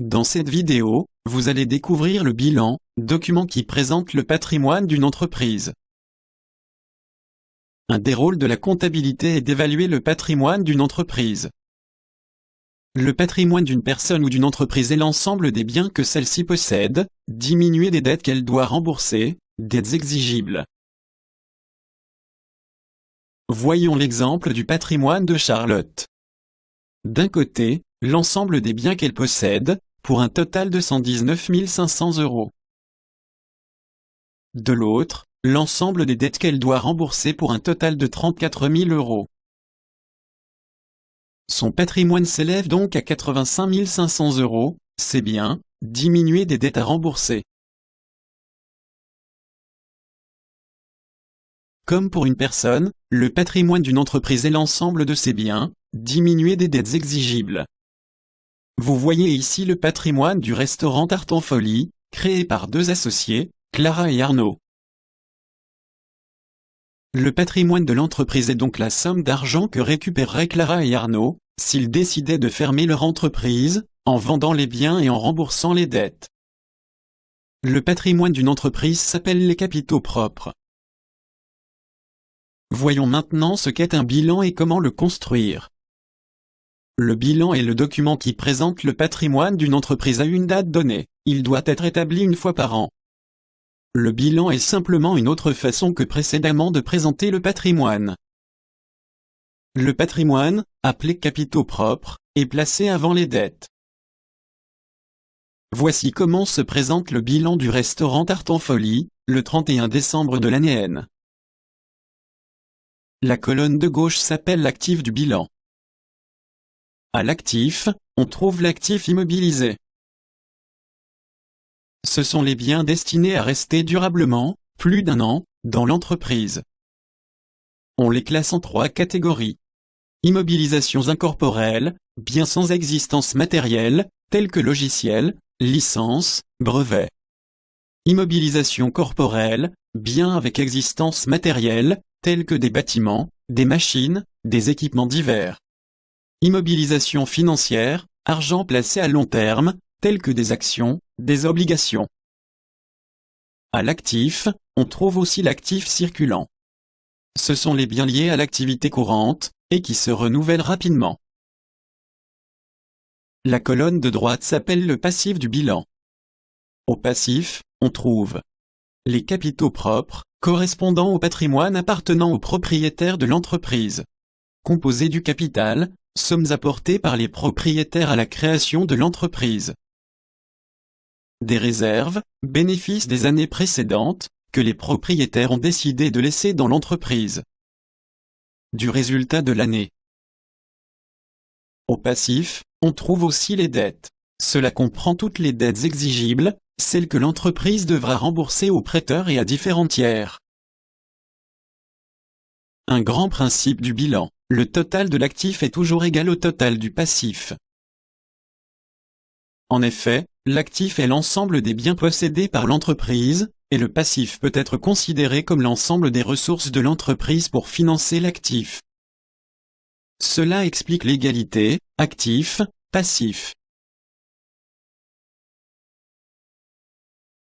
Dans cette vidéo, vous allez découvrir le bilan, document qui présente le patrimoine d'une entreprise. Un des rôles de la comptabilité est d'évaluer le patrimoine d'une entreprise. Le patrimoine d'une personne ou d'une entreprise est l'ensemble des biens que celle-ci possède, diminué des dettes qu'elle doit rembourser, dettes exigibles. Voyons l'exemple du patrimoine de Charlotte. D'un côté, l'ensemble des biens qu'elle possède, pour un total de 119 500 €. De l'autre, l'ensemble des dettes qu'elle doit rembourser pour un total de 34 000 €. Son patrimoine s'élève donc à 85 500 €, c'est bien, diminué des dettes à rembourser. Comme pour une personne, le patrimoine d'une entreprise est l'ensemble de ses biens, diminué des dettes exigibles. Vous voyez ici le patrimoine du restaurant Tartemfolie, créé par deux associés, Clara et Arnaud. Le patrimoine de l'entreprise est donc la somme d'argent que récupéreraient Clara et Arnaud, s'ils décidaient de fermer leur entreprise, en vendant les biens et en remboursant les dettes. Le patrimoine d'une entreprise s'appelle les capitaux propres. Voyons maintenant ce qu'est un bilan et comment le construire. Le bilan est le document qui présente le patrimoine d'une entreprise à une date donnée. Il doit être établi une fois par an. Le bilan est simplement une autre façon que précédemment de présenter le patrimoine. Le patrimoine, appelé capitaux propres, est placé avant les dettes. Voici comment se présente le bilan du restaurant Tartemfolie, le 31 décembre de l'année N. La colonne de gauche s'appelle l'actif du bilan. À l'actif, on trouve l'actif immobilisé. Ce sont les biens destinés à rester durablement, plus d'un an, dans l'entreprise. On les classe en trois catégories. Immobilisations incorporelles, biens sans existence matérielle, tels que logiciels, licences, brevets. Immobilisation corporelle, biens avec existence matérielle, tels que des bâtiments, des machines, des équipements divers. Immobilisation financière, argent placé à long terme, tels que des actions, des obligations. À l'actif, on trouve aussi l'actif circulant. Ce sont les biens liés à l'activité courante, et qui se renouvellent rapidement. La colonne de droite s'appelle le passif du bilan. Au passif, on trouve les capitaux propres, correspondant au patrimoine appartenant aux propriétaires de l'entreprise. Composés du capital, sommes apportées par les propriétaires à la création de l'entreprise. Des réserves, bénéfices des années précédentes, que les propriétaires ont décidé de laisser dans l'entreprise. Du résultat de l'année. Au passif, on trouve aussi les dettes. Cela comprend toutes les dettes exigibles, celles que l'entreprise devra rembourser aux prêteurs et à différents tiers. Un grand principe du bilan. Le total de l'actif est toujours égal au total du passif. En effet, l'actif est l'ensemble des biens possédés par l'entreprise, et le passif peut être considéré comme l'ensemble des ressources de l'entreprise pour financer l'actif. Cela explique l'égalité, actif, passif.